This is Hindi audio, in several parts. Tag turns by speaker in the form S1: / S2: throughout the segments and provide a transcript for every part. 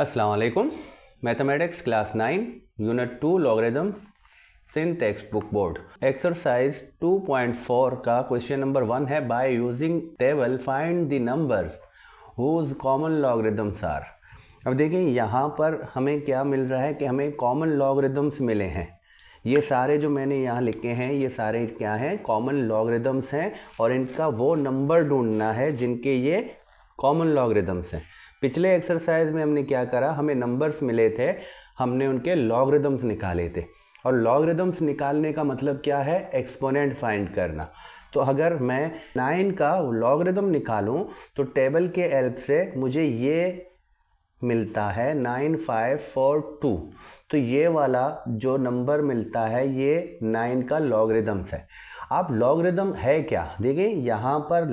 S1: अस्सलाम वालेकुम। Mathematics class 9 unit 2 logarithms in textbook board exercise 2.4 का क्वेश्चन नंबर 1 है। By using table find the numbers whose common logarithms are. अब देखिए यहाँ पर हमें क्या मिल रहा है कि हमें कॉमन लॉगरिथम्स मिले हैं। ये सारे जो मैंने यहाँ लिखे हैं ये सारे क्या हैं, कॉमन लॉगरिथम्स हैं और इनका वो नंबर ढूंढना है जिनके ये कॉमन लॉगरिथम्स हैं। पिछले एक्सरसाइज में हमने क्या करा, हमें नंबर्स मिले थे, हमने उनके लॉगरिथम्स निकाले थे। और लॉगरिथम्स निकालने का मतलब क्या है, एक्सपोनेंट फाइंड करना। तो अगर मैं 9 का लॉगरिथम निकालूं तो टेबल के हेल्प से मुझे ये मिलता है 9542। तो ये वाला जो नंबर मिलता है ये 9 का लॉगरिथम्स है। अब लॉगरिथम है क्या, देखिए यहाँ पर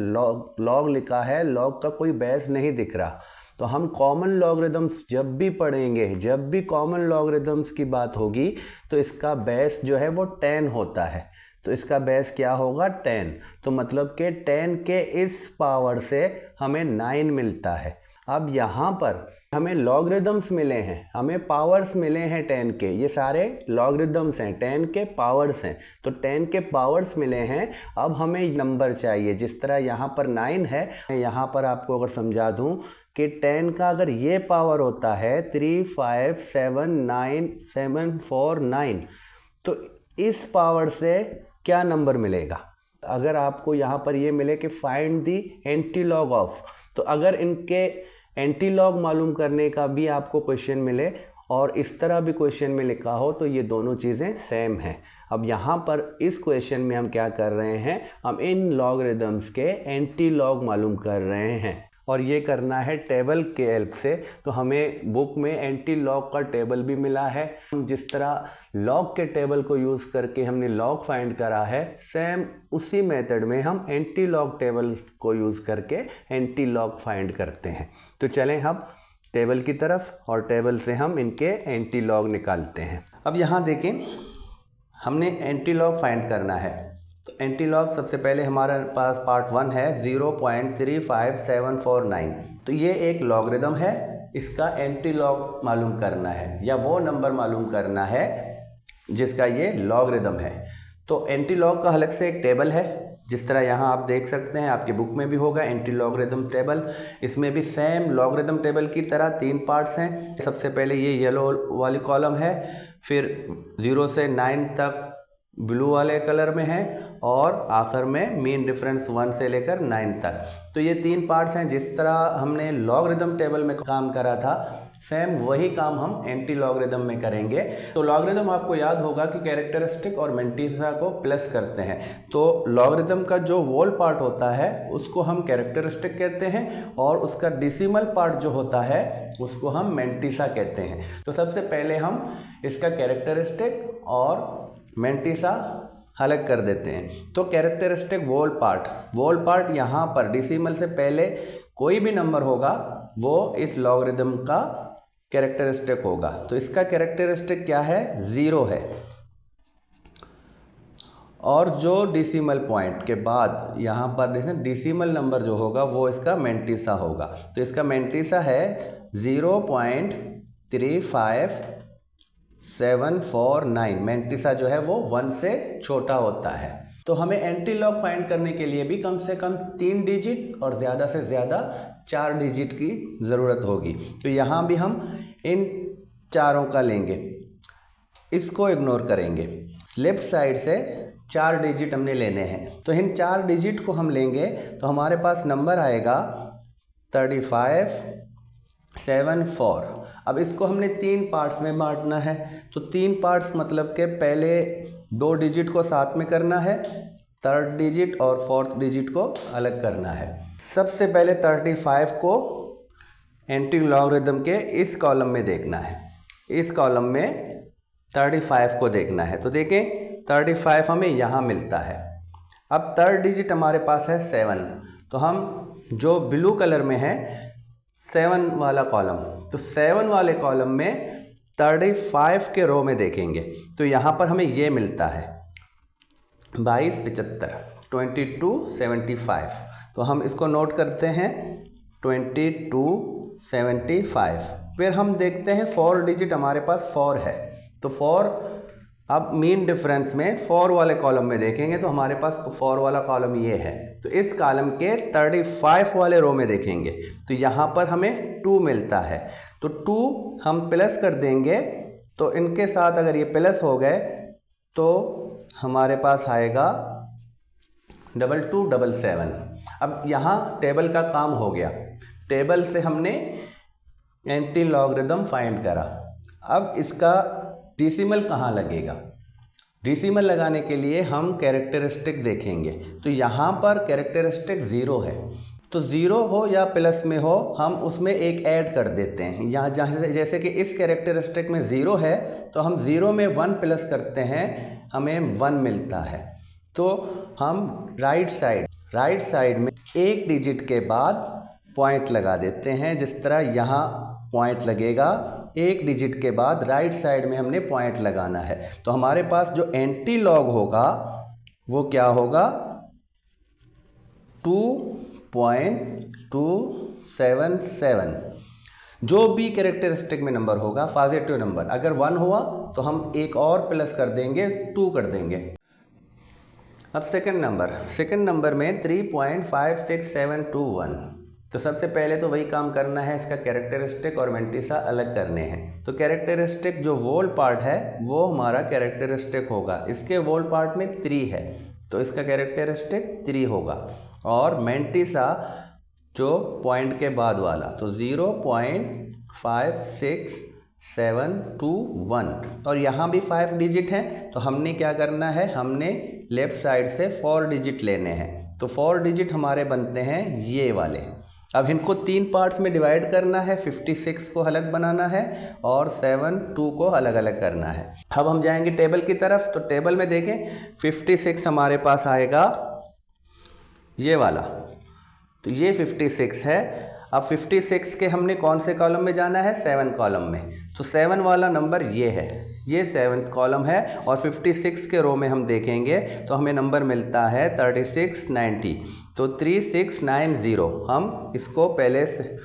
S1: लॉग लिखा है, लॉग का कोई बेस नहीं दिख रहा। तो हम कॉमन लॉगरिथम्स जब भी पढ़ेंगे, जब भी कॉमन लॉगरिथम्स की बात होगी तो इसका बेस जो है वो 10 होता है। तो इसका बेस क्या होगा, 10। तो मतलब कि 10 के इस पावर से हमें 9 मिलता है। अब यहाँ पर हमें लॉगरिथम्स मिले हैं, हमें पावर्स मिले हैं 10 के, ये सारे लॉगरिथम्स हैं, 10 के पावर्स हैं। तो 10 के पावर्स मिले हैं। अब हमें नंबर चाहिए, जिस तरह यहाँ पर 9 है, यहाँ पर आपको अगर समझा दूँ कि 10 का अगर ये पावर होता है 3579749, तो इस पावर से क्या नंबर मिलेगा। अगर आपको यहाँ पर ये मिले कि फाइंड दी एंटीलॉग ऑफ, तो अगर इनके एंटीलॉग मालूम करने का भी आपको क्वेश्चन मिले और इस तरह भी क्वेश्चन में लिखा हो तो ये दोनों चीज़ें सेम हैं। अब यहाँ पर इस क्वेश्चन में हम क्या कर रहे हैं, हम इन लॉगरिथम्स के एंटीलॉग मालूम कर रहे हैं और ये करना है टेबल के हेल्प से। तो हमें बुक में एंटी लॉग का टेबल भी मिला है। जिस तरह लॉग के टेबल को यूज़ करके हमने लॉग फाइंड करा है, सेम उसी मेथड में हम एंटी लॉग टेबल को यूज़ करके एंटी लॉग फाइंड करते हैं। तो चलें हम टेबल की तरफ और टेबल से हम इनके एंटी लॉग निकालते हैं। अब यहाँ देखें, हमने एंटी लॉग फाइंड करना है। तो एंटीलॉग सबसे पहले हमारे पास पार्ट 1 है 0.35749। तो ये एक लॉगरिथम है, इसका एंटीलॉग मालूम करना है या वो नंबर मालूम करना है जिसका ये लॉगरिथम है। तो एंटीलॉग का अलग से एक टेबल है, जिस तरह यहाँ आप देख सकते हैं, आपके बुक में भी होगा एंटी लॉगरिथम टेबल। इसमें भी सेम लॉगरिथम टेबल की तरह 3 पार्ट्स हैं। सबसे पहले ये येलो वाली कॉलम है, फिर 0 से 9 तक ब्लू वाले कलर में है और आखिर में मीन डिफरेंस 1 से लेकर 9 तक। तो ये 3 पार्ट्स हैं। जिस तरह हमने लॉगरिथम टेबल में काम करा था, सेम वही काम हम एंटी लॉगरिथम में करेंगे। तो लॉगरिथम आपको याद होगा कि कैरेक्टरिस्टिक और मैंटिसा को प्लस करते हैं। तो लॉगरिथम का जो वोल पार्ट होता है उसको हम कैरेक्टरिस्टिक कहते हैं और उसका डेसिमल पार्ट जो होता है उसको हम मैंटिसा कहते हैं। तो सबसे पहले हम इसका कैरेक्टरिस्टिक और मैंटिसा अलग कर देते हैं। तो कैरेक्टरिस्टिक वोल पार्ट यहाँ पर डेसिमल से पहले कोई भी नंबर होगा वो इस लॉगरिथम का कैरेक्टरिस्टिक होगा। तो इसका कैरेक्टरिस्टिक क्या है, 0 है। और जो डेसिमल पॉइंट के बाद यहाँ पर देखें डेसिमल नंबर जो होगा वो इसका मैंटिसा होगा। तो इसका मैंटिसा है 0.35749। मैंटिसा जो है वो 1 से छोटा होता है। तो हमें एंटीलॉग फाइंड करने के लिए भी कम से कम 3 डिजिट और ज़्यादा से ज़्यादा 4 डिजिट की ज़रूरत होगी। तो यहाँ भी हम इन चारों का लेंगे, इसको इग्नोर करेंगे। लेफ्ट साइड से 4 डिजिट हमने लेने हैं। तो इन 4 डिजिट को हम लेंगे तो हमारे पास नंबर आएगा 3574। अब इसको हमने 3 पार्ट्स में बांटना है। तो 3 पार्ट्स मतलब के पहले 2 डिजिट को साथ में करना है, 3rd डिजिट और 4th डिजिट को अलग करना है। सबसे पहले 35 को एंटी लॉगरिथम के इस कॉलम में देखना है, इस कॉलम में 35 को देखना है। तो देखें 35 हमें यहाँ मिलता है। अब 3rd डिजिट हमारे पास है 7। तो हम जो ब्लू कलर में है 7 वाला कॉलम, तो 7 वाले कॉलम में 35 के रो में देखेंगे तो यहाँ पर हमें ये मिलता है 2275, 2275। तो हम इसको नोट करते हैं 2275। फिर हम देखते हैं 4 डिजिट हमारे पास 4 है, तो 4 अब मीन डिफरेंस में 4 वाले कॉलम में देखेंगे तो हमारे पास 4 वाला कॉलम ये है, तो इस कॉलम के 35 वाले रो में देखेंगे तो यहाँ पर हमें 2 मिलता है, तो 2 हम प्लस कर देंगे, तो इनके साथ अगर ये प्लस हो गए तो हमारे पास आएगा 2277। अब यहाँ टेबल का काम हो गया, टेबल से हमने एंटी लॉगरिथम फाइंड करा। अब इसका डेसिमल कहाँ लगेगा, डेसिमल लगाने के लिए हम कैरेक्टरिस्टिक देखेंगे, तो यहाँ पर कैरेक्टरिस्टिक 0 है, तो 0 हो या प्लस में हो हम उसमें एक ऐड कर देते हैं। यहाँ जैसे कि इस कैरेक्टरिस्टिक में 0 है तो हम 0 में 1 प्लस करते हैं, हमें 1 मिलता है, तो हम राइट साइड में एक डिजिट के बाद पॉइंट लगा देते हैं, जिस तरह यहाँ पॉइंट लगेगा, एक डिजिट के बाद राइट साइड में हमने पॉइंट लगाना है, तो हमारे पास जो एंटी लॉग होगा वो क्या होगा 2.277। जो भी कैरेक्टरिस्टिक में नंबर होगा पॉजिटिव नंबर, अगर 1 हुआ तो हम एक और प्लस कर देंगे, 2 कर देंगे। अब सेकंड नंबर में 3.56721, तो सबसे पहले तो वही काम करना है, इसका कैरेक्टरिस्टिक और मेंटिसा अलग करने हैं। तो कैरेक्टरिस्टिक जो वोल पार्ट है वो हमारा कैरेक्टरिस्टिक होगा, इसके वोल पार्ट में 3 है तो इसका कैरेक्टरिस्टिक 3 होगा, और मेंटिसा जो पॉइंट के बाद वाला तो 0.56721, और यहाँ भी 5 डिजिट हैं, तो हमने क्या करना है, हमने लेफ्ट साइड से 4 डिजिट लेने हैं, तो 4 डिजिट हमारे बनते हैं ये वाले। अब इनको 3 पार्ट्स में डिवाइड करना है, 56 को अलग बनाना है और 72 को अलग अलग करना है। अब हम जाएंगे टेबल की तरफ, तो टेबल में देखें 56 हमारे पास आएगा ये वाला, तो ये 56 है। अब 56 के हमने कौन से कॉलम में जाना है, 7 कॉलम में, तो 7 वाला नंबर ये है, ये 7th कॉलम है, और 56 के रो में हम देखेंगे तो हमें नंबर मिलता है 3690, तो 3690 हम इसको पहले से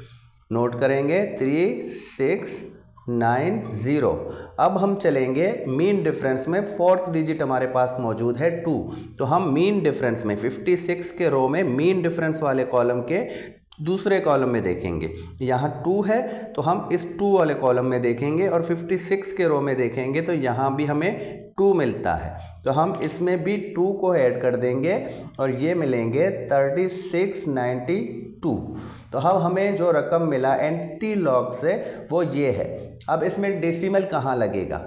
S1: नोट करेंगे 3690। अब हम चलेंगे मीन डिफरेंस में, 4th डिजिट हमारे पास मौजूद है 2, तो हम मीन डिफरेंस में 56 के रो में मीन डिफरेंस वाले कॉलम के दूसरे कॉलम में देखेंगे, यहाँ 2 है तो हम इस 2 वाले कॉलम में देखेंगे, और 56 के रो में देखेंगे तो यहाँ भी हमें 2 मिलता है, तो हम इसमें भी 2 को ऐड कर देंगे और ये मिलेंगे 3692। तो अब हमें जो रकम मिला एंटी लॉग से वो ये है। अब इसमें डेसिमल कहाँ लगेगा,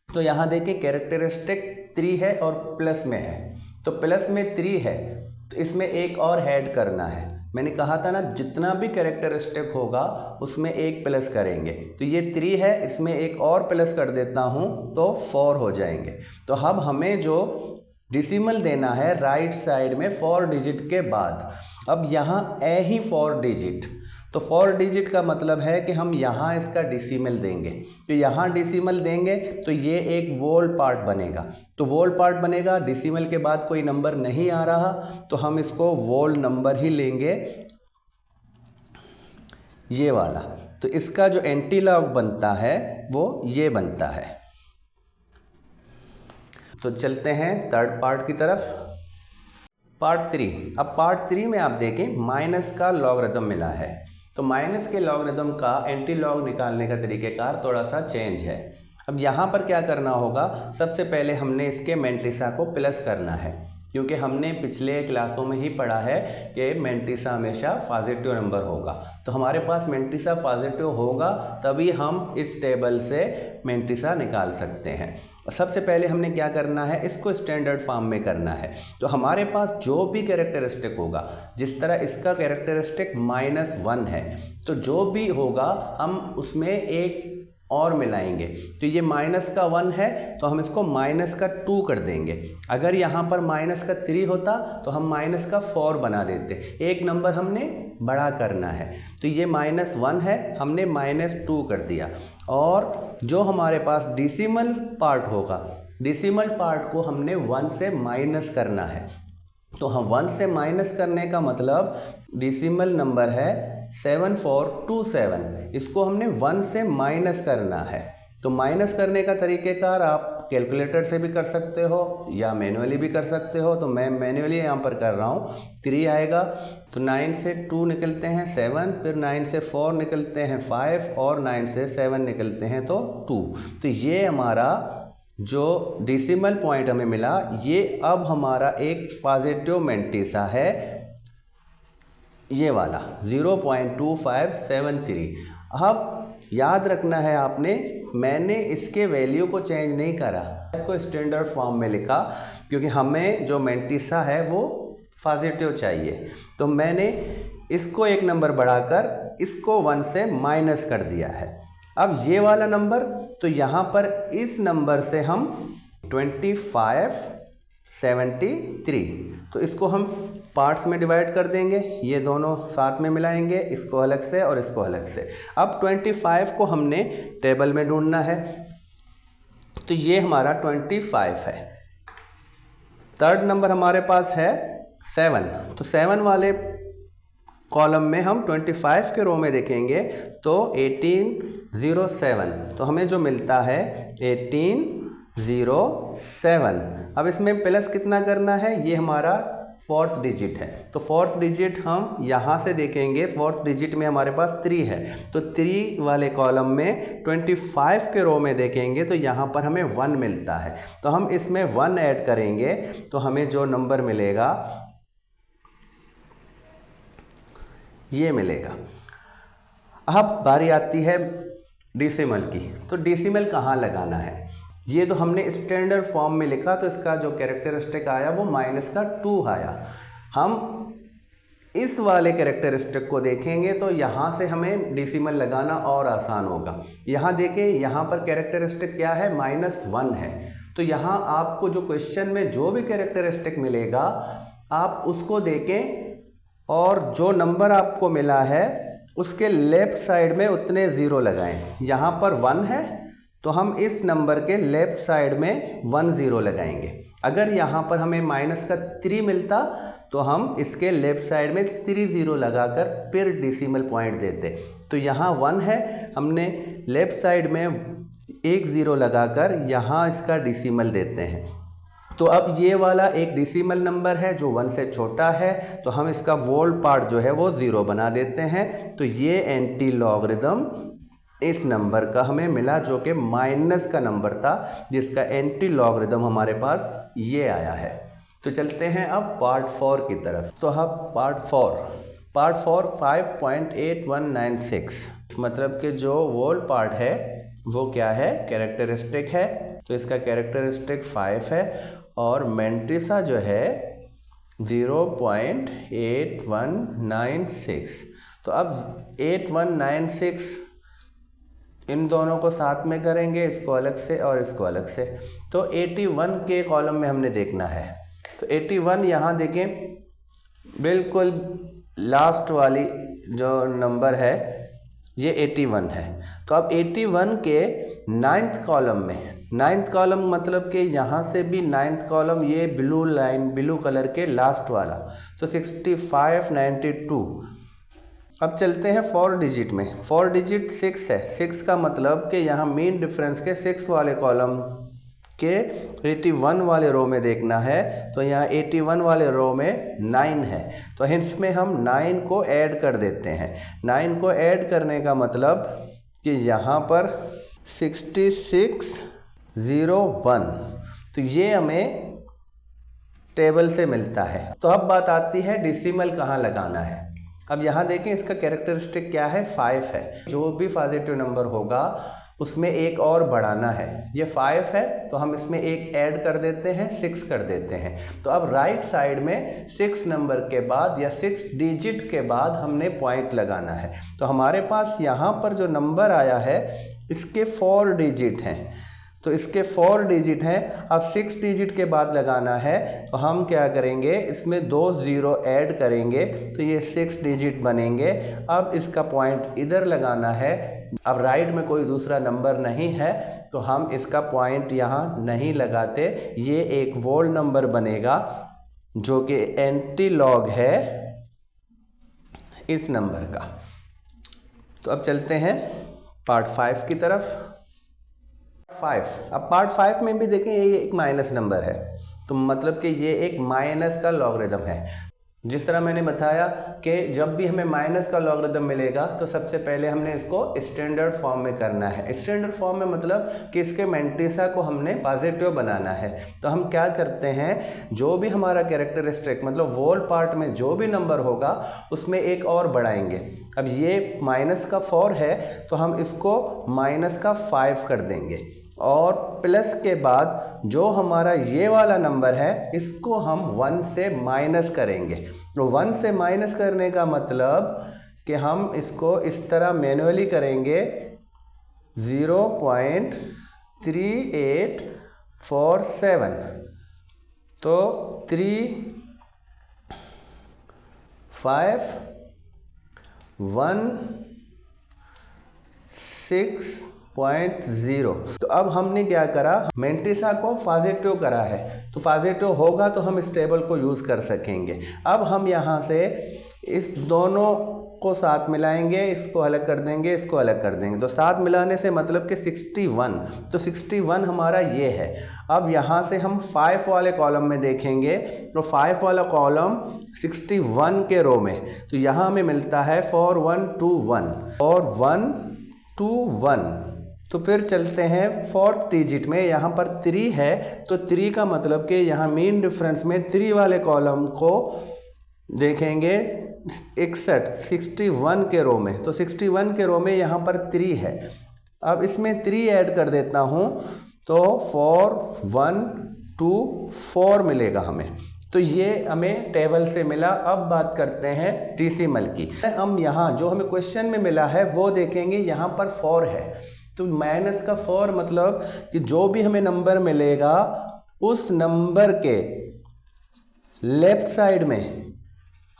S1: तो यहाँ देखिए कैरेक्टरिस्टिक 3 है और प्लस में है, तो प्लस में 3 है तो इसमें एक और ऐड करना है। मैंने कहा था ना जितना भी कैरेक्टरिस्टिक होगा उसमें एक प्लस करेंगे, तो ये 3 है, इसमें एक और प्लस कर देता हूँ तो 4 हो जाएंगे। तो अब हमें जो डेसिमल देना है राइट साइड में 4 डिजिट के बाद, अब यहाँ ए ही 4 डिजिट, तो 4 डिजिट का मतलब है कि हम यहाँ इसका डेसिमल देंगे, तो यहाँ डेसिमल देंगे तो ये एक वोल पार्ट बनेगा, तो वोल पार्ट बनेगा, डेसिमल के बाद कोई नंबर नहीं आ रहा तो हम इसको वोल नंबर ही लेंगे ये वाला, तो इसका जो एंटी लॉग बनता है वो ये बनता है। तो चलते हैं थर्ड पार्ट की तरफ, पार्ट 3। अब पार्ट 3 में आप देखें माइनस का लॉगरिथम मिला है, तो माइनस के लॉगरिथम का एंटी लॉग निकालने का तरीक़ेकार थोड़ा सा चेंज है। अब यहाँ पर क्या करना होगा, सबसे पहले हमने इसके मेंटिसा को प्लस करना है, क्योंकि हमने पिछले क्लासों में ही पढ़ा है कि मेंटिसा हमेशा पॉजिटिव नंबर होगा, तो हमारे पास मेंटिसा पॉजिटिव होगा तभी हम इस टेबल से मेंटिसा निकाल सकते हैं। सबसे पहले हमने क्या करना है, इसको स्टैंडर्ड फॉर्म में करना है, तो हमारे पास जो भी कैरेक्टरिस्टिक होगा, जिस तरह इसका कैरेक्टरिस्टिक -1 है, तो जो भी होगा हम उसमें एक और मिलाएंगे, तो ये माइनस का 1 है तो हम इसको माइनस का 2 कर देंगे। अगर यहाँ पर माइनस का 3 होता तो हम माइनस का 4 बना देते, एक नंबर हमने बड़ा करना है, तो ये -1 है हमने -2 कर दिया। और जो हमारे पास डेसिमल पार्ट होगा, डेसिमल पार्ट को हमने 1 से माइनस करना है, तो हम 1 से माइनस करने का मतलब डेसिमल नंबर है 7427, इसको हमने 1 से माइनस करना है। तो माइनस करने का तरीक़ेकार आप कैलकुलेटर से भी कर सकते हो या मैन्युअली भी कर सकते हो। तो मैं मैन्युअली यहाँ पर कर रहा हूँ। 3 आएगा तो 9 से 2 निकलते हैं 7, फिर 9 से 4 निकलते हैं 5 और 9 से 7 निकलते हैं तो 2। तो ये हमारा जो डेसिमल पॉइंट हमें मिला, ये अब हमारा एक पॉजिटिव मैंटिसा है, ये वाला 0.2573। अब याद रखना है आपने, मैंने इसके वैल्यू को चेंज नहीं करा, इसको स्टैंडर्ड फॉर्म में लिखा क्योंकि हमें जो मैंटिसा है वो पॉजिटिव चाहिए। तो मैंने इसको एक नंबर बढ़ाकर इसको 1 से माइनस कर दिया है। अब ये वाला नंबर, तो यहाँ पर इस नंबर से हम 2573, तो इसको हम पार्ट्स में डिवाइड कर देंगे, ये दोनों साथ में मिलाएंगे, इसको अलग से और इसको अलग से। अब 25 को हमने टेबल में ढूंढना है, तो ये हमारा 25 है। थर्ड नंबर हमारे पास है 7, तो 7 वाले कॉलम में हम 25 के रो में देखेंगे तो 1807, तो हमें जो मिलता है 1807। अब इसमें प्लस कितना करना है, ये हमारा 4th डिजिट है, तो 4th डिजिट हम यहाँ से देखेंगे। 4th डिजिट में हमारे पास 3 है, तो 3 वाले कॉलम में 25 के रो में देखेंगे तो यहाँ पर हमें 1 मिलता है, तो हम इसमें 1 ऐड करेंगे तो हमें जो नंबर मिलेगा ये मिलेगा। अब बारी आती है डेसिमल की, तो डेसिमल कहाँ लगाना है। ये तो हमने स्टैंडर्ड फॉर्म में लिखा, तो इसका जो कैरेक्टरिस्टिक आया वो -2 आया। हम इस वाले कैरेक्टरिस्टिक को देखेंगे तो यहाँ से हमें डेसिमल लगाना और आसान होगा। यहाँ देखें, यहाँ पर कैरेक्टरिस्टिक क्या है, -1 है। तो यहाँ आपको जो क्वेश्चन में जो भी कैरेक्टरिस्टिक मिलेगा आप उसको देखें और जो नंबर आपको मिला है उसके लेफ्ट साइड में उतने ज़ीरो लगाएं। यहाँ पर 1 है तो हम इस नंबर के लेफ्ट साइड में 1 0 लगाएंगे। अगर यहाँ पर हमें -3 मिलता तो हम इसके लेफ्ट साइड में 3 0 लगाकर फिर डेसिमल पॉइंट देते। तो यहाँ 1 है, हमने लेफ्ट साइड में 1 0 लगाकर यहाँ इसका डेसिमल देते हैं। तो अब ये वाला एक डेसिमल नंबर है जो 1 से छोटा है, तो हम इसका वोल पार्ट जो है वो 0 बना देते हैं। तो ये एंटी लॉगरिदम इस नंबर का हमें मिला जो कि माइनस का नंबर था, जिसका एंटी लॉगरिदम हमारे पास ये आया है। तो चलते हैं अब पार्ट 4 की तरफ। तो अब पार्ट 4 5.8196, मतलब कि जो वोल पार्ट है वो क्या है, कैरेक्टरिस्टिक है, तो इसका कैरेक्टरिस्टिक 5 है और मैंटिसा जो है 0.8196। तो अब 8196 इन दोनों को साथ में करेंगे, इसको अलग से और इसको अलग से। तो 81 के कॉलम में हमने देखना है, तो 81 यहाँ देखें, बिल्कुल लास्ट वाली जो नंबर है ये 81 है। तो अब 81 के 9th कॉलम में, 9th कॉलम मतलब कि यहाँ से भी 9th कॉलम, ये ब्लू लाइन, ब्लू कलर के लास्ट वाला, तो 6592। अब चलते हैं 4 डिजिट में। 4 डिजिट 6 है, 6 का मतलब कि यहाँ मेन डिफरेंस के 6 वाले कॉलम के 81 वाले रो में देखना है, तो यहाँ 81 वाले रो में 9 है, तो इसमें हम 9 को ऐड कर देते हैं। 9 को ऐड करने का मतलब कि यहाँ पर 6601, तो ये हमें टेबल से मिलता है। तो अब बात आती है डेसिमल कहाँ लगाना है। अब यहाँ देखें, इसका कैरेक्टरिस्टिक क्या है, 5 है। जो भी पॉजिटिव नंबर होगा उसमें एक और बढ़ाना है। ये 5 है तो हम इसमें एक ऐड कर देते हैं, 6 कर देते हैं। तो अब राइट साइड में 6 नंबर के बाद या 6 डिजिट के बाद हमने पॉइंट लगाना है। तो हमारे पास यहाँ पर जो नंबर आया है इसके 4 डिजिट हैं, तो इसके 4 डिजिट हैं। अब 6 डिजिट के बाद लगाना है, तो हम क्या करेंगे, इसमें 2 0 ऐड करेंगे तो ये 6 डिजिट बनेंगे। अब इसका पॉइंट इधर लगाना है। अब राइट में कोई दूसरा नंबर नहीं है तो हम इसका पॉइंट यहाँ नहीं लगाते, ये एक वोल नंबर बनेगा जो कि एंटी लॉग है इस नंबर का। तो अब चलते हैं पार्ट 5 की तरफ। 5, अब पार्ट 5 में भी देखें ये एक माइनस नंबर है, तो मतलब कि ये एक माइनस का लॉगरिदम है। जिस तरह मैंने बताया कि जब भी हमें माइनस का लॉगरिदम मिलेगा तो सबसे पहले हमने इसको स्टैंडर्ड फॉर्म में करना है। स्टैंडर्ड फॉर्म में मतलब कि इसके मैंटिसा को हमने पॉजिटिव बनाना है। तो हम क्या करते हैं, जो भी हमारा कैरेक्टरिस्टिक मतलब वोल पार्ट में जो भी नंबर होगा उसमें एक और बढ़ाएंगे। अब ये माइनस का 4 है तो हम इसको माइनस का 5 कर देंगे, और प्लस के बाद जो हमारा ये वाला नंबर है इसको हम 1 से माइनस करेंगे। तो 1 से माइनस करने का मतलब कि हम इसको इस तरह मैन्युअली करेंगे 0.3847। तो 3 5 1 6.0। तो अब हमने क्या करा, मैंटिसा को पॉजिटिव करा है, तो पॉजिटिव होगा तो हम इस टेबल को यूज कर सकेंगे। अब हम यहाँ से इस दोनों को साथ मिलाएंगे, इसको अलग कर देंगे, इसको अलग कर देंगे। तो साथ मिलाने से मतलब कि 61, तो 61 हमारा ये है। अब यहाँ से हम 5 वाले कॉलम में देखेंगे, तो 5 वाला कॉलम 61 के रो में, तो यहाँ हमें मिलता है 4121 और 121। तो फिर चलते हैं 4th डिजिट में, यहाँ पर 3 है, तो 3 का मतलब कि यहाँ मीन डिफरेंस में 3 वाले कॉलम को देखेंगे 61 के रो में, तो 61 के रो में यहाँ पर 3 है। अब इसमें 3 ऐड कर देता हूँ तो 4124 मिलेगा हमें। तो ये हमें टेबल से मिला। अब बात करते हैं डेसिमल की। हम यहाँ जो हमें क्वेश्चन में मिला है वो देखेंगे, यहाँ पर 4 है, तो माइनस का 4 मतलब कि जो भी हमें नंबर मिलेगा उस नंबर के लेफ्ट साइड में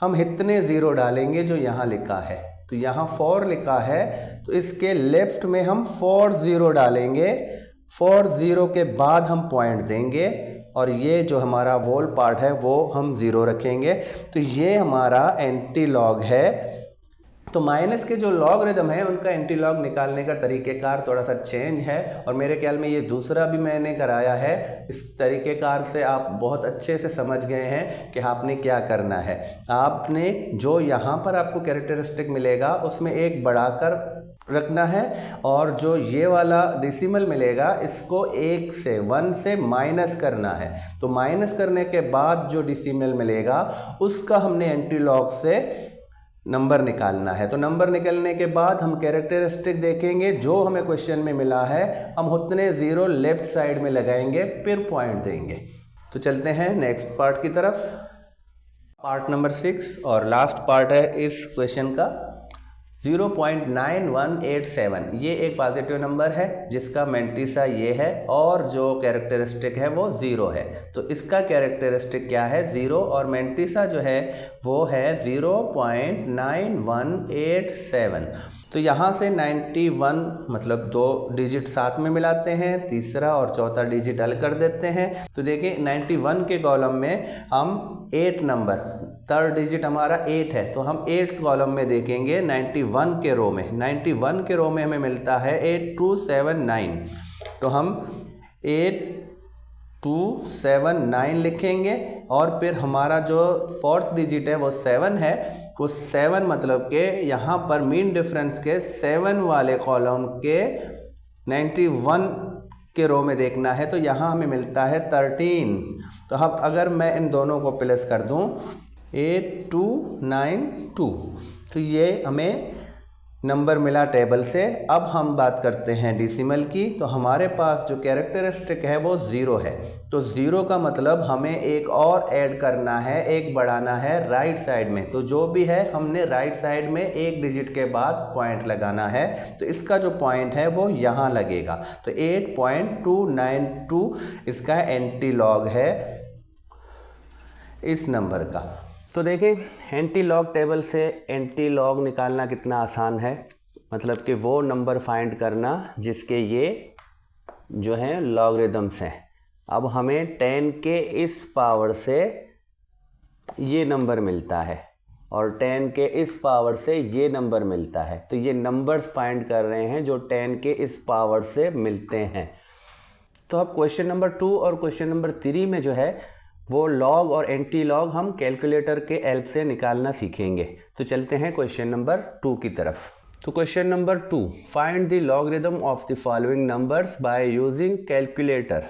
S1: हम इतने ज़ीरो डालेंगे जो यहाँ लिखा है। तो यहाँ 4 लिखा है तो इसके लेफ्ट में हम 4 ज़ीरो डालेंगे, 4 ज़ीरो के बाद हम पॉइंट देंगे, और ये जो हमारा वोल पार्ट है वो हम 0 रखेंगे। तो ये हमारा एंटीलॉग है। तो माइनस के जो लॉगरिदम है उनका एंटीलॉग निकालने का तरीक़ेकार थोड़ा सा चेंज है, और मेरे ख्याल में ये दूसरा भी मैंने कराया है। इस तरीक़ेकार से आप बहुत अच्छे से समझ गए हैं कि आपने क्या करना है। आपने जो यहाँ पर आपको कैरेक्टरिस्टिक मिलेगा उसमें एक बढ़ाकर रखना है, और जो ये वाला डेसिमल मिलेगा इसको 1 से माइनस करना है। तो माइनस करने के बाद जो डेसिमल मिलेगा उसका हमने एंटीलॉग से नंबर निकालना है। तो नंबर निकलने के बाद हम कैरेक्टरिस्टिक देखेंगे, जो हमें क्वेश्चन में मिला है हम उतने ज़ीरो लेफ्ट साइड में लगाएंगे, फिर पॉइंट देंगे। तो चलते हैं नेक्स्ट पार्ट की तरफ। पार्ट नंबर 6 और लास्ट पार्ट है इस क्वेश्चन का। 0.9187 ये एक पॉजिटिव नंबर है जिसका मैंटिसा ये है, और जो कैरेक्टरिस्टिक है वो 0 है। तो इसका कैरेक्टरिस्टिक क्या है, 0, और मैंटिसा जो है वो है 0.9187। तो यहाँ से 91 मतलब 2 डिजिट साथ में मिलाते हैं, तीसरा और चौथा डिजिट अलग कर देते हैं। तो देखिए 91 के कॉलम में हम 8 नंबर, थर्ड डिजिट हमारा 8 है, तो हम 8th कॉलम में देखेंगे 91 के रो में। 91 के रो में हमें मिलता है 8279, तो हम 8279 लिखेंगे, और फिर हमारा जो 4th डिजिट है वो 7 है। वो 7 मतलब के यहाँ पर मीन डिफरेंस के 7 वाले कॉलम के 91 के रो में देखना है, तो यहाँ हमें मिलता है 13। तो अब अगर मैं इन दोनों को प्लस कर दूँ 8292, तो ये हमें नंबर मिला टेबल से। अब हम बात करते हैं डेसिमल की। तो हमारे पास जो कैरेक्टरिस्टिक है वो 0 है, तो 0 का मतलब हमें एक और ऐड करना है, एक बढ़ाना है राइट साइड में। तो जो भी है हमने राइट साइड में एक डिजिट के बाद पॉइंट लगाना है, तो इसका जो पॉइंट है वो यहाँ लगेगा। तो 8.292 इसका एंटीलॉग है इस नंबर का। तो देखें एंटीलॉग टेबल से एंटीलॉग निकालना कितना आसान है, मतलब कि वो नंबर फाइंड करना जिसके ये जो हैं लॉगरिदम्स हैं। अब हमें 10 के इस पावर से ये नंबर मिलता है, और 10 के इस पावर से ये नंबर मिलता है। तो ये नंबर्स फाइंड कर रहे हैं जो 10 के इस पावर से मिलते हैं। तो अब क्वेश्चन नंबर 2 और क्वेश्चन नंबर 3 में जो है वो लॉग और एंटी लॉग हम कैलकुलेटर के हेल्प से निकालना सीखेंगे। तो चलते हैं क्वेश्चन नंबर 2 की तरफ। तो question number 2, find the logarithm of the following numbers by using calculator.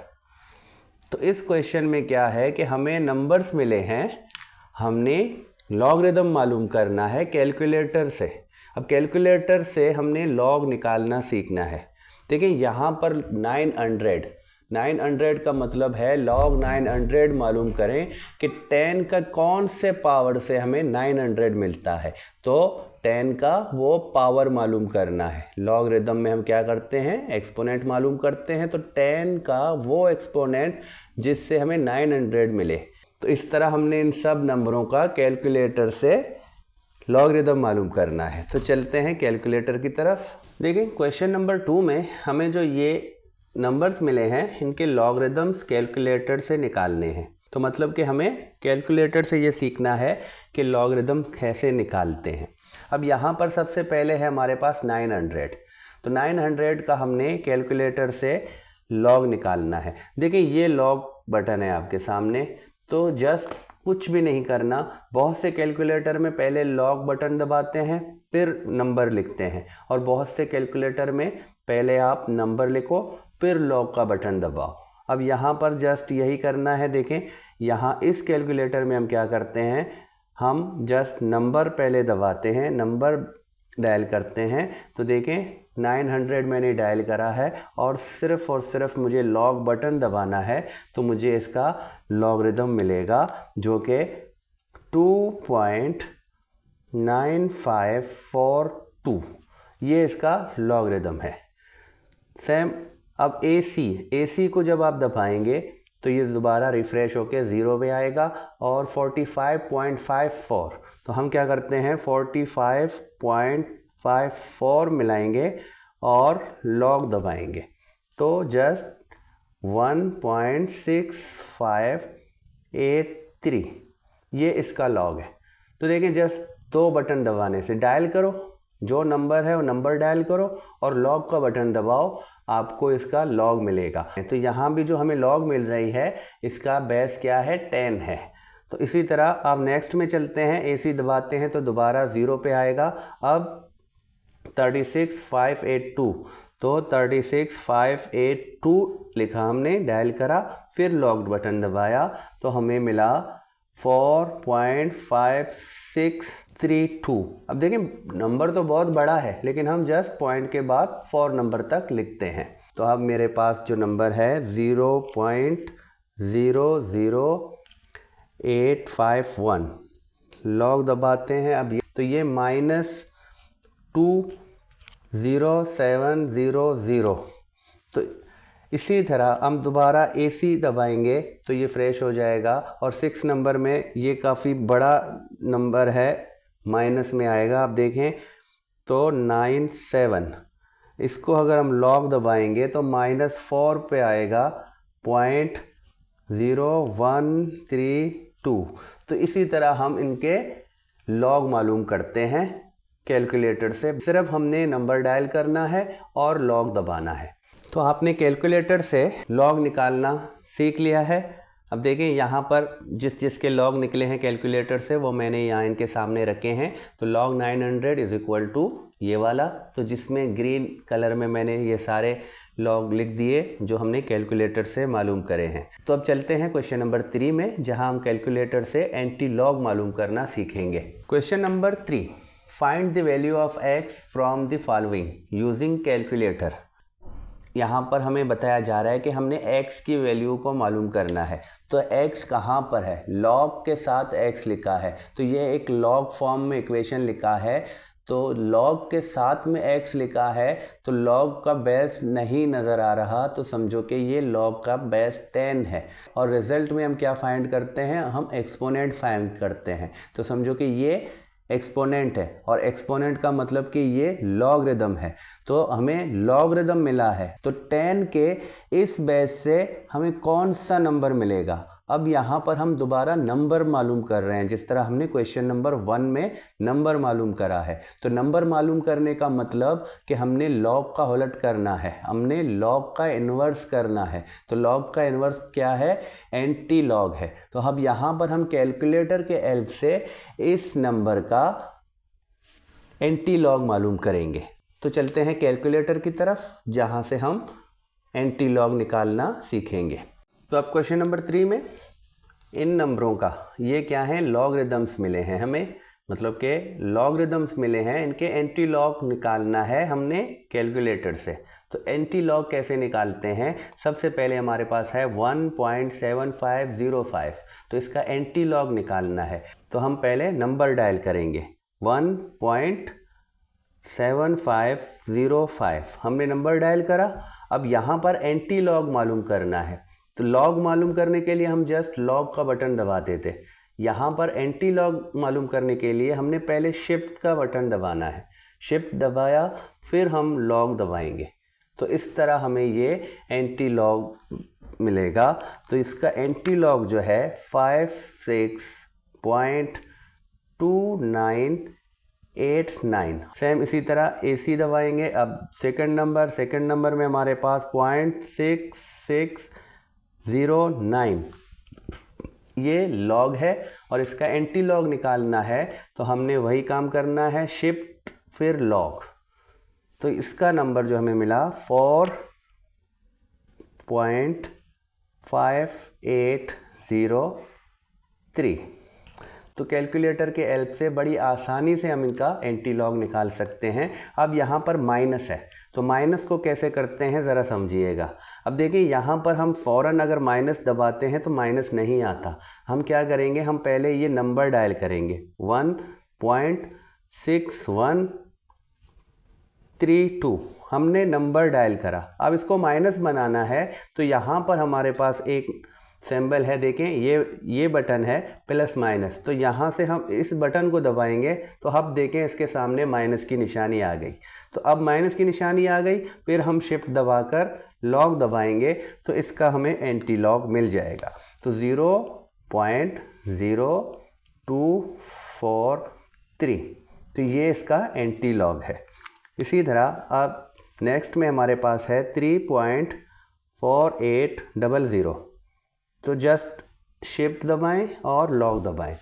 S1: तो इस क्वेश्चन में क्या है कि हमें नंबर्स मिले हैं, हमने लॉगरिथम मालूम करना है कैलकुलेटर से। अब कैलकुलेटर से हमने लॉग निकालना सीखना है। देखिए यहाँ पर 900 का मतलब है लॉग 900 मालूम करें कि 10 का कौन से पावर से हमें 900 मिलता है। तो 10 का वो पावर मालूम करना है। लॉगरिथम में हम क्या करते हैं, एक्सपोनेंट मालूम करते हैं। तो 10 का वो एक्सपोनेंट जिससे हमें 900 मिले। तो इस तरह हमने इन सब नंबरों का कैलकुलेटर से लॉगरिथम मालूम करना है। तो चलते हैं कैलकुलेटर की तरफ। देखिए क्वेश्चन नंबर 2 में हमें जो ये नंबर्स मिले हैं इनके लॉगरिथम्स कैलकुलेटर से निकालने हैं। तो मतलब कि हमें कैलकुलेटर से ये सीखना है कि लॉगरिथम कैसे निकालते हैं। अब यहाँ पर सबसे पहले है हमारे पास 900। तो 900 का हमने कैलकुलेटर से लॉग निकालना है। देखिए ये लॉग बटन है आपके सामने। तो जस्ट कुछ भी नहीं करना, बहुत से कैलकुलेटर में पहले लॉग बटन दबाते हैं फिर नंबर लिखते हैं, और बहुत से कैलकुलेटर में पहले आप नंबर लिखो फिर लॉग का बटन दबाओ। अब यहाँ पर जस्ट यही करना है। देखें यहाँ इस कैलकुलेटर में हम क्या करते हैं, हम जस्ट नंबर पहले दबाते हैं, नंबर डायल करते हैं। तो देखें 900 मैंने डायल करा है और सिर्फ मुझे लॉग बटन दबाना है तो मुझे इसका लॉगरिथम मिलेगा जो कि 2.9542। ये इसका लॉगरिथम है। सेम अब AC को जब आप दबाएंगे तो ये दोबारा रिफ्रेश होके 0 पे आएगा और 45.54। तो हम क्या करते हैं 45.54 मिलाएंगे और लॉग दबाएंगे तो जस्ट 1.6583 ये इसका लॉग है। तो देखें जस्ट 2 बटन दबाने से, डायल करो जो नंबर है वो नंबर डायल करो और लॉग का बटन दबाओ, आपको इसका लॉग मिलेगा। तो यहाँ भी जो हमें लॉग मिल रही है इसका बेस क्या है 10 है। तो इसी तरह अब नेक्स्ट में चलते हैं। AC दबाते हैं तो दोबारा 0 पे आएगा। अब 36582 तो 36582 लिखा हमने, डायल करा फिर लॉग बटन दबाया तो हमें मिला 4.5632। अब देखिए नंबर तो बहुत बड़ा है लेकिन हम जस्ट पॉइंट के बाद 4 नंबर तक लिखते हैं। तो अब मेरे पास जो नंबर है 0.00851 लॉग दबाते हैं। अब तो ये -20700। तो इसी तरह हम दोबारा AC दबाएंगे तो ये फ्रेश हो जाएगा और 6 नंबर में ये काफ़ी बड़ा नंबर है, माइनस में आएगा। आप देखें तो 97, इसको अगर हम लॉग दबाएंगे तो -4 पे आएगा 0.0132। तो इसी तरह हम इनके लॉग मालूम करते हैं कैलकुलेटर से। सिर्फ हमने नंबर डायल करना है और लॉग दबाना है। तो आपने कैलकुलेटर से लॉग निकालना सीख लिया है। अब देखें यहाँ पर जिसके लॉग निकले हैं कैलकुलेटर से वो मैंने यहाँ इनके सामने रखे हैं। तो log 900 इज इक्वल टू ये वाला, तो जिसमें ग्रीन कलर में मैंने ये सारे लॉग लिख दिए जो हमने कैलकुलेटर से मालूम करे हैं। तो अब चलते हैं क्वेश्चन नंबर 3 में जहाँ हम कैलकुलेटर से एंटी लॉग मालूम करना सीखेंगे। Question number 3, find the value of x from the following using calculator. यहाँ पर हमें बताया जा रहा है कि हमने x की वैल्यू को मालूम करना है। तो x कहाँ पर है, log के साथ x लिखा है तो ये एक log फॉर्म में इक्वेशन लिखा है। तो log के साथ में x लिखा है तो log का बेस नहीं नज़र आ रहा तो समझो कि ये log का बेस 10 है। और रिजल्ट में हम क्या फाइंड करते हैं, हम एक्सपोनेंट फाइंड करते हैं। तो समझो कि ये एक्सपोनेंट है और एक्सपोनेंट का मतलब कि ये लॉगरिथम है। तो हमें लॉगरिथम मिला है तो 10 के इस बेस से हमें कौन सा नंबर मिलेगा, अब यहाँ पर हम दोबारा नंबर मालूम कर रहे हैं, जिस तरह हमने क्वेश्चन नंबर 1 में नंबर मालूम करा है। तो नंबर मालूम करने का मतलब कि हमने लॉग का उलट करना है, हमने लॉग का इन्वर्स करना है। तो लॉग का इन्वर्स क्या है? एंटी लॉग है। तो अब यहाँ पर हम कैलकुलेटर के हेल्प से इस नंबर का एंटी लॉग मालूम करेंगे। तो चलते हैं कैलकुलेटर की तरफ, जहाँ से हम एंटी लॉग निकालना सीखेंगे। तो अब क्वेश्चन नंबर 3 में इन नंबरों का ये क्या है? लॉगरिदम्स मिले हैं हमें, मतलब कि लॉगरिदम्स मिले हैं, इनके एंटी लॉग निकालना है हमने कैलकुलेटर से। तो एंटी लॉग कैसे निकालते हैं? सबसे पहले हमारे पास है 1.7505, तो इसका एंटी लॉग निकालना है। तो हम पहले नंबर डायल करेंगे 1.7505, हमने नंबर डायल करा। अब यहाँ पर एंटी लॉग मालूम करना है। तो लॉग मालूम करने के लिए हम जस्ट लॉग का बटन दबाते थे। यहाँ पर एंटी लॉग मालूम करने के लिए हमने पहले शिफ्ट का बटन दबाना है। शिफ्ट दबाया, फिर हम लॉग दबाएंगे। तो इस तरह हमें ये एंटी लॉग मिलेगा। तो इसका एंटी लॉग जो है 56.2989। सेम इसी तरह AC दबाएंगे। अब सेकंड नंबर में हमारे पास 0.6609 ये लॉग है और इसका एंटी लॉग निकालना है। तो हमने वही काम करना है, शिफ्ट फिर लॉग। तो इसका नंबर जो हमें मिला 4.5803। तो कैलकुलेटर के हेल्प से बड़ी आसानी से हम इनका एंटी लॉग निकाल सकते हैं। अब यहाँ पर माइनस है, तो माइनस को कैसे करते हैं ज़रा समझिएगा। अब देखिए यहाँ पर हम फ़ौरन अगर माइनस दबाते हैं तो माइनस नहीं आता। हम क्या करेंगे, हम पहले ये नंबर डायल करेंगे 1.6132, हमने नंबर डायल करा। अब इसको माइनस बनाना है, तो यहाँ पर हमारे पास एक सिंबल है, देखें ये बटन है प्लस माइनस। तो यहाँ से हम इस बटन को दबाएंगे तो अब देखें इसके सामने माइनस की निशानी आ गई। तो अब माइनस की निशानी आ गई, फिर हम शिफ्ट दबाकर लॉग दबाएंगे तो इसका हमें एंटी लॉग मिल जाएगा। तो 0.0243, तो ये इसका एंटी लॉग है। इसी तरह अब नेक्स्ट में हमारे पास है 3.4800, तो जस्ट शिफ्ट दबाएं और लॉग दबाएं।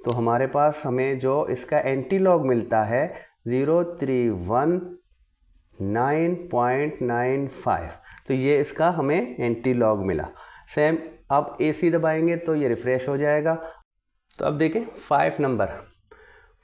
S1: तो हमारे पास हमें जो इसका एंटी लॉग मिलता है 0319.95, तो ये इसका हमें एंटी लॉग मिला। सेम अब AC दबाएंगे तो ये रिफ्रेश हो जाएगा। तो अब देखें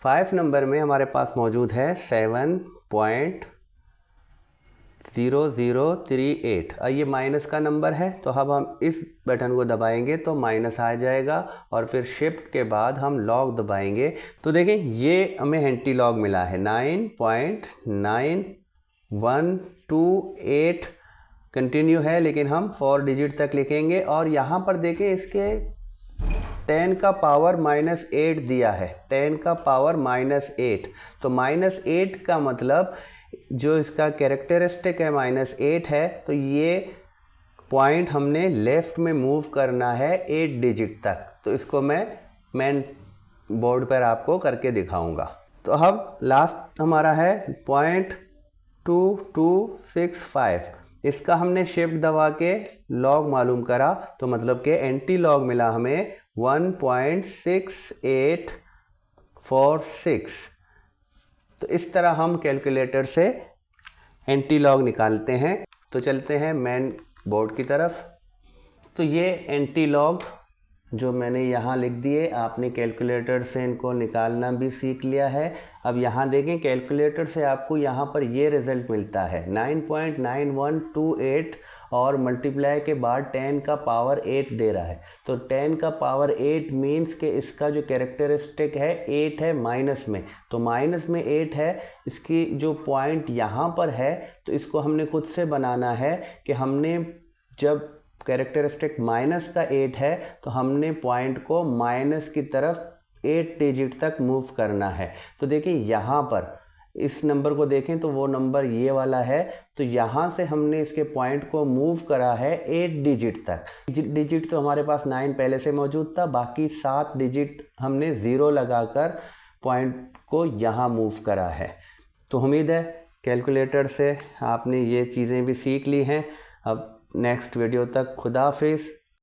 S1: 5 नंबर में हमारे पास मौजूद है 7.0038। ये माइनस का नंबर है, तो अब हम इस बटन को दबाएंगे तो माइनस आ जाएगा और फिर शिफ्ट के बाद हम लॉग दबाएंगे। तो देखें ये हमें एंटी लॉग मिला है 9.9128। कंटिन्यू है लेकिन हम 4 डिजिट तक लिखेंगे। और यहाँ पर देखें इसके 10 का पावर -8 दिया है, 10 का पावर -8। तो -8 का मतलब जो इसका कैरेक्टरिस्टिक है -8 है, तो ये पॉइंट हमने लेफ्ट में मूव करना है 8 डिजिट तक। तो इसको मैं मेन बोर्ड पर आपको करके दिखाऊंगा। तो अब लास्ट हमारा है 0.2265, इसका हमने शिफ्ट दबा के लॉग मालूम करा, तो मतलब कि एंटी लॉग मिला हमें 1.6846। तो इस तरह हम कैलकुलेटर से एंटी लॉग निकालते हैं। तो चलते हैं मेन बोर्ड की तरफ। तो ये एंटी लॉग जो मैंने यहाँ लिख दिए, आपने कैलकुलेटर से इनको निकालना भी सीख लिया है। अब यहाँ देखें कैलकुलेटर से आपको यहाँ पर ये रिजल्ट मिलता है 9.9128 और मल्टीप्लाई के बाद 10 का पावर 8 दे रहा है। तो 10 का पावर 8 मीन्स कि इसका जो कैरेक्टरिस्टिक है 8 है माइनस में, तो माइनस में 8 है। इसकी जो पॉइंट यहाँ पर है तो इसको हमने खुद से बनाना है कि हमने जब कैरेक्टरिस्टिक माइनस का 8 है तो हमने पॉइंट को माइनस की तरफ 8 डिजिट तक मूव करना है। तो देखिए यहाँ पर इस नंबर को देखें तो वो नंबर ये वाला है। तो यहाँ से हमने इसके पॉइंट को मूव करा है 8 डिजिट तक। डिजिट तो हमारे पास 9 पहले से मौजूद था, बाकी 7 डिजिट हमने 0 लगाकर पॉइंट को यहाँ मूव करा है। तो उम्मीद है कैलकुलेटर से आपने ये चीज़ें भी सीख ली हैं। अब नेक्स्ट वीडियो तक खुदा हाफिज़।